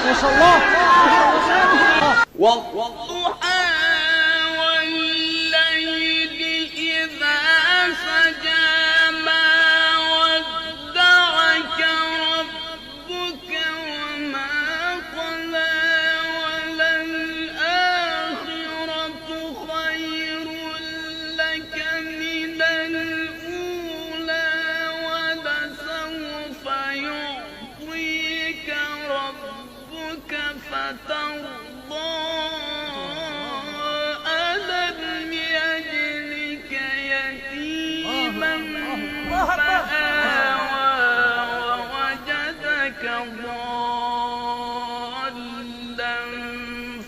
ما شاء الله والضحى والليل إذا سجى ما ودعك ربك وما قلى وللآخرة خير لك من الأولى ولسوف يعطيك ربك فترضى ألم يجدك يتيما فآوى ووجدك ضالا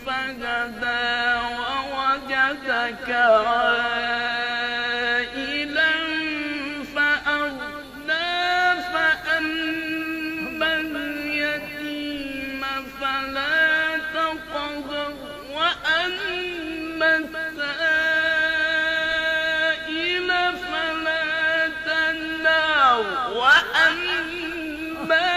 فهدى ووجدك عائلا فأغنى فأما اليتيم فلا تقهر وأما السائل فلا تنهر وأما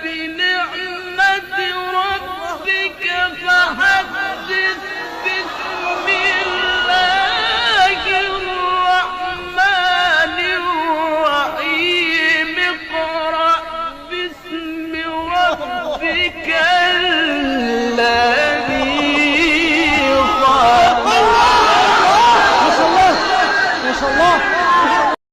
بنعمة ربك فحدث بسم الله الرحمن الرحيم اقرأ باسم ربك